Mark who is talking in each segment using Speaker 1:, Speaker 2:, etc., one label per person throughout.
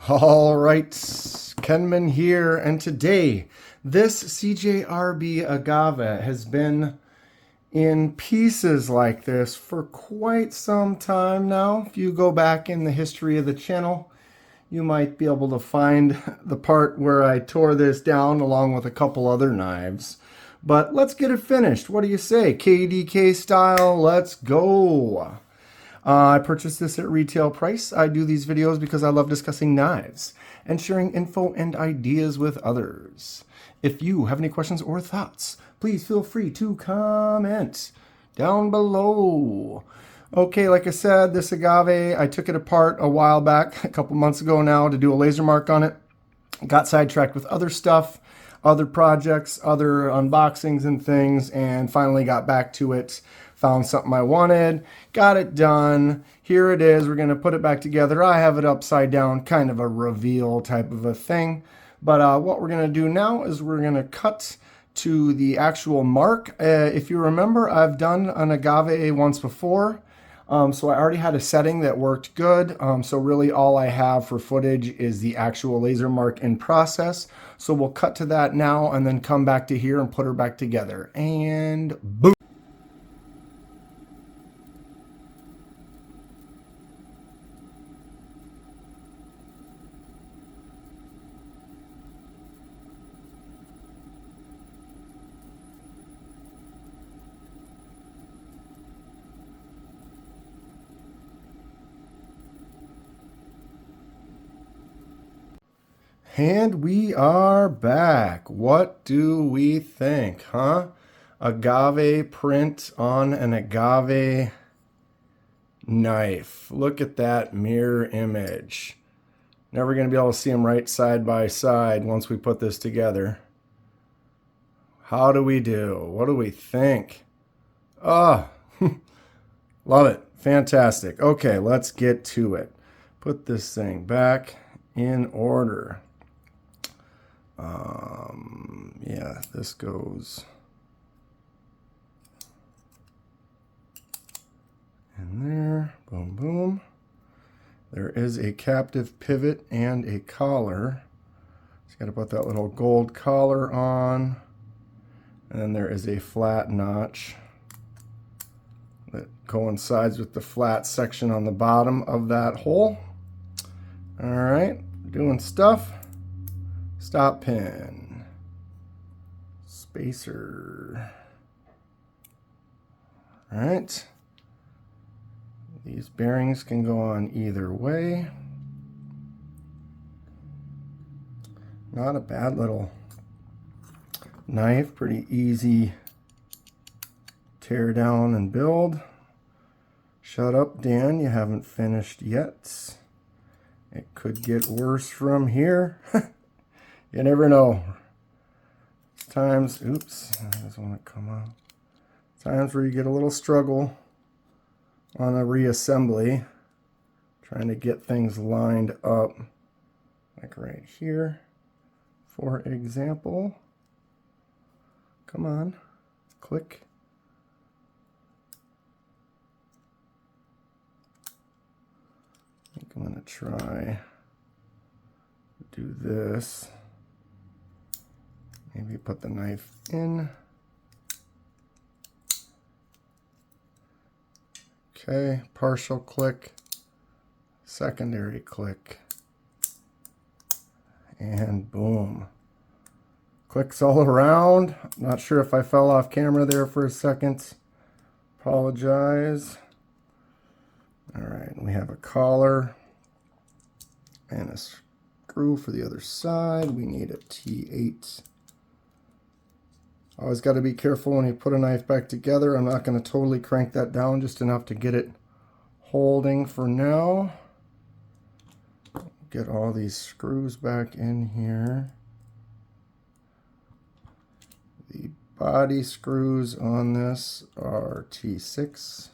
Speaker 1: All right, Kenman here, and today this CJRB Agave has been in pieces like this for quite some time now. If you go back in the history of the channel, you might be able to find the part where I tore this down along with a couple other knives. But let's get it finished. What do you say? KDK style, let's go. I purchased this at retail price. I do these videos because I love discussing knives and sharing info and ideas with others. If you have any questions or thoughts, please feel free to comment down below. Okay, like I said, this agave, I took it apart a while back, a couple months ago now, to do a laser mark on it. Got sidetracked with other stuff, other projects, other unboxings and things, and finally got back to it. Found something I wanted, got it done. Here it is. We're going to put it back together. I have it upside down, kind of a reveal type of a thing. But what we're going to do now is we're going to cut to the actual mark. If you remember, I've done an agave once before. So I already had a setting that worked good. So really all I have for footage is the actual laser mark in process. So we'll cut to that now and then come back to here and put her back together. And boom. And we are back. What do we think, huh? Agave print on an agave knife. Look at that mirror image. Never going to be able to see them right side by side once we put this together. How do we do? What do we think? Oh, love it. Fantastic. Okay, let's get to it. Put this thing back in order. Yeah, this goes in there. Boom, boom. There is a captive pivot and a collar. Just got to put that little gold collar on. And then there is a flat notch that coincides with the flat section on the bottom of that hole. All right, doing stuff. Stop pin, spacer. All right, these bearings can go on either way. Not a bad little knife, pretty easy tear down and build. Shut up, Dan, you haven't finished yet. It could get worse from here. You never know. Times, oops, I just want to come out. Times where you get a little struggle on a reassembly, trying to get things lined up, like right here, for example. Come on, click. I think I'm going to try to do this. Maybe put the knife in. Okay, partial click, secondary click, and boom. Clicks all around. Not sure if I fell off camera there for a second. Apologize. All right, we have a collar and a screw for the other side. We need a T8. Always got to be careful when you put a knife back together. I'm not going to totally crank that down, just enough to get it holding for now. Get all these screws back in here. The body screws on this are T6.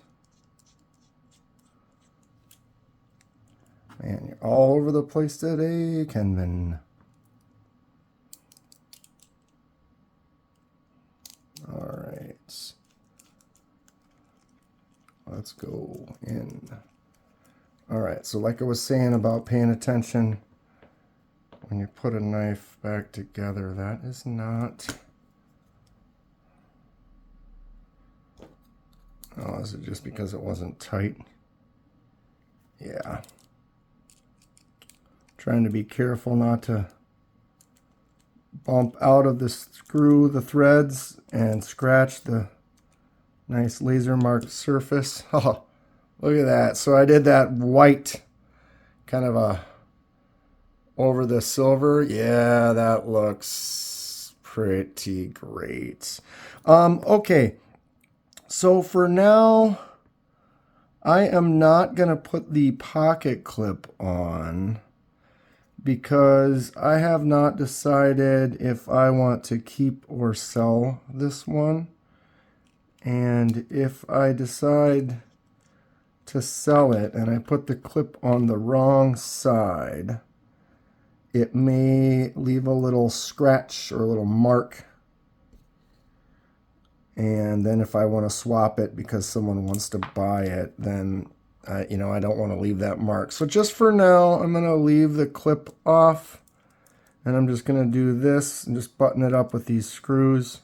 Speaker 1: Man, you're all over the place today, Kenman. All right. Let's go in. All right, so like I was saying about paying attention when you put a knife back together, that is not... Oh, is it just because it wasn't tight? Yeah. Trying to be careful not to bump out of the screw the threads and scratch the nice laser marked surface. Oh, look at that. So I did that white kind of a over the silver. Yeah, that looks pretty great. Okay. So for now, I am not going to put the pocket clip on because I have not decided if I want to keep or sell this one. And if I decide to sell it and I put the clip on the wrong side, it may leave a little scratch or a little mark. And then if I want to swap it because someone wants to buy it, then I don't want to leave that mark. So just for now, I'm going to leave the clip off. And I'm just going to do this and just button it up with these screws.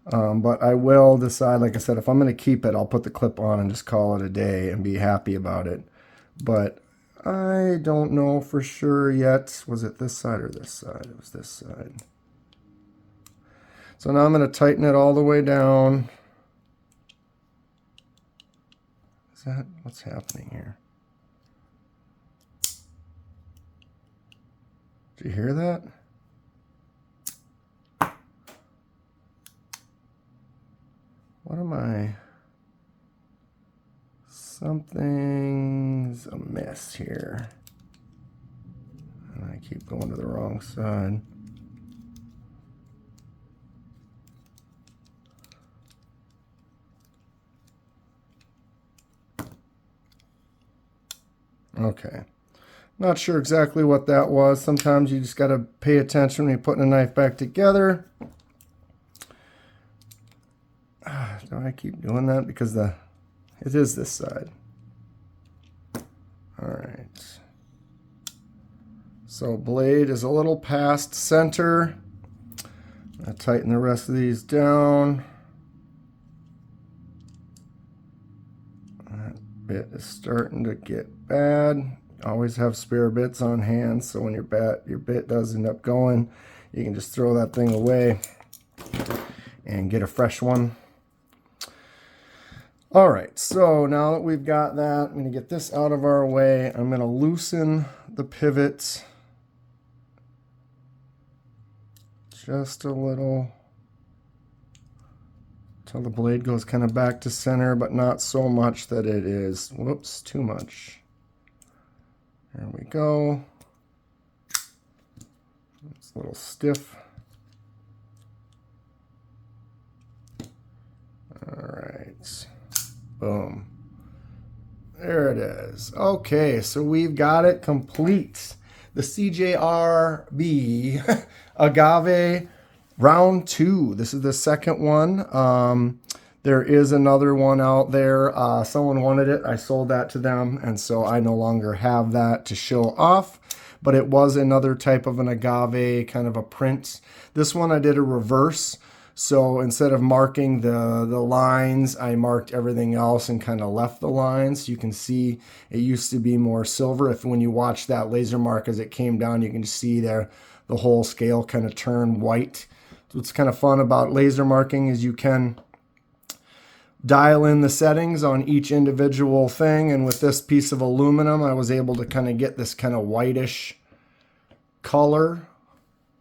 Speaker 1: But I will decide, like I said, if I'm going to keep it, I'll put the clip on and just call it a day and be happy about it. But I don't know for sure yet. Was it this side or this side? It was this side. So now I'm going to tighten it all the way down. Is that what's happening here? Did you hear that? What am I? Something's amiss here. And I keep going to the wrong side. Okay. Not sure exactly what that was. Sometimes you just got to pay attention when you're putting a knife back together. Do I keep doing that? Because it is this side. All right. So blade is a little past center. I tighten the rest of these down. That bit is starting to get bad. Always have spare bits on hand, so when your bit does end up going, you can just throw that thing away and get a fresh one. All right, so now that we've got that, I'm going to get this out of our way. I'm going to loosen the pivot just a little till the blade goes kind of back to center, but not so much that it is, whoops, too much. There we go. It's a little stiff. All right. Boom. There it is. Okay, so we've got it complete. The CJRB Agave round 2. This is the second one. There is another one out there. Someone wanted it. I sold that to them, and so I no longer have that to show off. But it was another type of an agave, kind of a print. This one I did a reverse. So instead of marking the lines, I marked everything else and kind of left the lines. You can see it used to be more silver. When you watch that laser mark as it came down, you can see there the whole scale kind of turn white. So what's kind of fun about laser marking is you can dial in the settings on each individual thing, and with this piece of aluminum I was able to kind of get this kind of whitish color.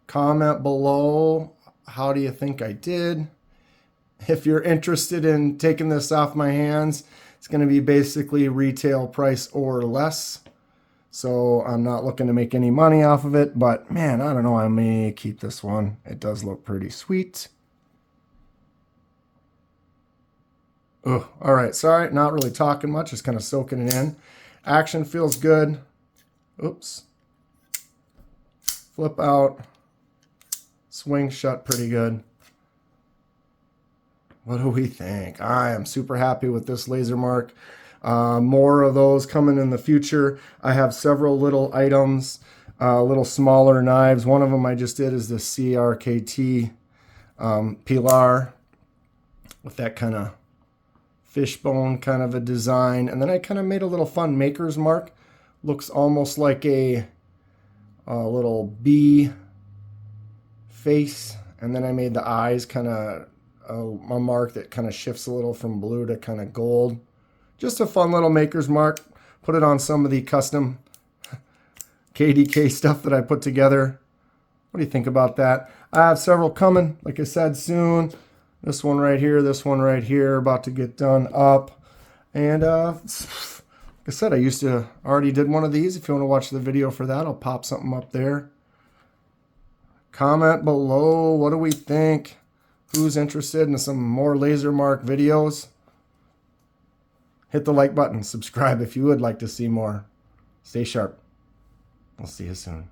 Speaker 1: Comment below, how do you think I did? If you're interested in taking this off my hands, it's going to be basically retail price or less, so I'm not looking to make any money off of it, but man, I don't know, I may keep this one. It does look pretty sweet. Oh, all right, sorry, not really talking much, just kind of soaking it in. Action feels good. Oops. Flip out. Swing shut pretty good. What do we think? I am super happy with this laser mark. More of those coming in the future. I have several little items little smaller knives. One of them I just did is the CRKT Pilar with that kind of fishbone kind of a design. And then I kind of made a little fun maker's mark. Looks almost like a little bee face. And then I made the eyes kind of a mark that kind of shifts a little from blue to kind of gold. Just a fun little maker's mark. Put it on some of the custom KDK stuff that I put together. What do you think about that? I have several coming, like I said, soon. This one right here, about to get done up. And like I said, I already did one of these. If you want to watch the video for that, I'll pop something up there. Comment below, what do we think? Who's interested in some more laser mark videos? Hit the like button, subscribe if you would like to see more. Stay sharp. We'll see you soon.